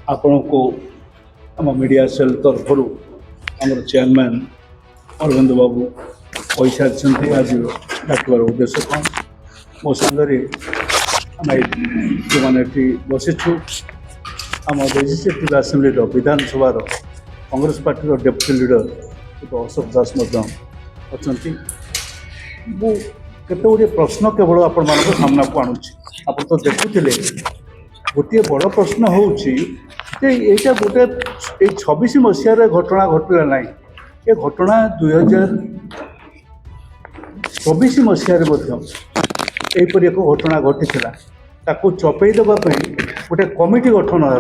आपण को आम मीडिया सेल तरफ आम चेयरमैन अरविंद बाबू कही सारी आज डाकबार उद्देश्य कौन मो सागर आम जो मैंने बसीचु आम लेजिस्लेटिव आसेम्बली विधानसभा Congress party deputy leader Ashok Das अच्छा केते गुड़े प्रश्न केवल आपण मान सामना को आणुची आप तो देखुले गोटे बड़ प्रश्न होउची यहाँ गोटे 26 मसीह घटना घटला ना ये घटना 2024 मसीह यहपर एक घटना घटी ताकू चपई देवाई गोटे कमिटी गठन है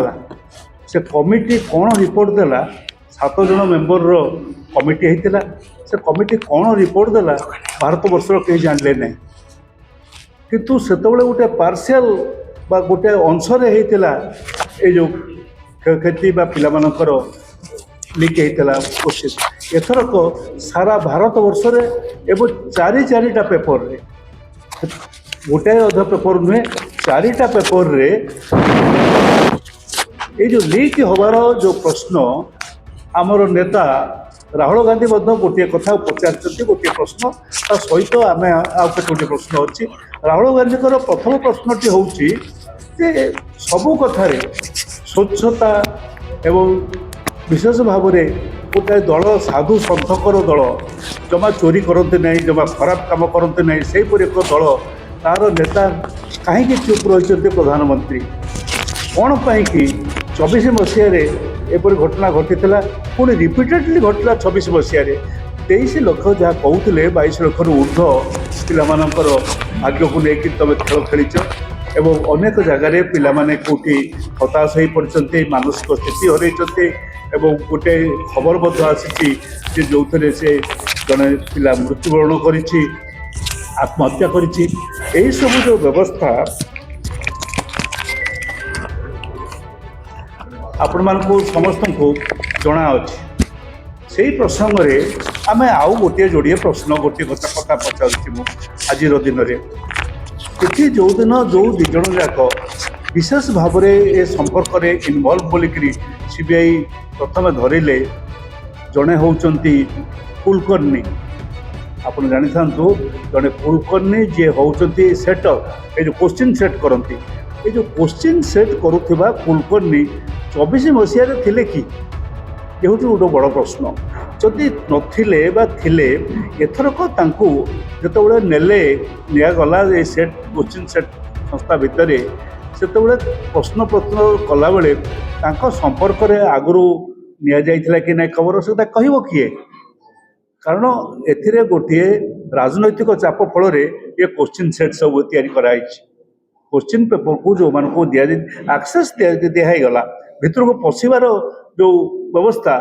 से कमिटी कौन रिपोर्ट देला 7 जन मेंबर कमिटी होता से कमिटी कौन रिपोर्ट देला भारत वर्षर कहीं जानले ना किंतु से गोटे पार्शियल बा गोटे अंशरे होता ये जो क्षति पाकर लिक होता क्वेश्चन एथरक सारा भारत वर्षरे एवं चारिटा पेपर रे गोटाए अधा पेपर नुहे 4टा पेपर रे ये जो लीक हबार जो प्रश्न आमर नेता राहुल गांधी गोटे कथा पचार गोटे प्रश्न ता सहित आम आउ गोटे प्रश्न अच्छी राहुल गांधी प्रथम प्रश्नटी हूँ सबू कथार स्वच्छता एवं विशेष भाव में गोटे दल साधु सन्थकर दल जमा चोरी करते नहीं जमा खराब काम करते नहीं से एक दल तार नेता कहीं चुप रही प्रधानमंत्री कौन पाई कि 24 मसीह एपरी घटना घटी पुणी रिपीटेडली घटला 26 मसीह 23 लाख जहाँ कहते 22 लाख ऊर्ध पिलामानंकर भाग्य को लेकिन तुम खेल खेलीच एवं अनेक जगार पिलामाने कौटी हताश हो पड़ते मानसिक स्थिति हरई एवं गोटे खबर आसी जो थे से जड़े पिला मृत्युवरण कर आत्महत्या कर सब जो व्यवस्था आपण मान को समस्त को जना अच्छी से प्रसंग में आम आउ गोटे जोड़े प्रश्न गोटे कथा पचार आज दिन में ये जो दिन जो दिजन जाक विशेष भाव में ए संपर्क में इनवल्व बोलिकी सीबीआई प्रथम धरिले जड़े होती कुलकर्णी आप जानी था जड़े कुलकर्णी जी होती सेटअप ये जो क्वेश्चन सेट करती ये जो क्वेश्चन सेट करुवा कुलकर्णी 24 मसीह थे कि ये हूँ गोटे बड़ प्रश्न जदि नथिले बा थिले एथरक जो नेले निगला ये सेट कोचिंग सेट संस्था भितर से प्रश्न कला बेले संपर्क में आगु निया कि ना खबर से कह किए कारण ए गोटे राजनैतिक चाप फल ये क्वेश्चन सेट सब या क्वेश्चन पेपर को जो मान को दिया आक्सेस दिगला भितर को पशिबार जो व्यवस्था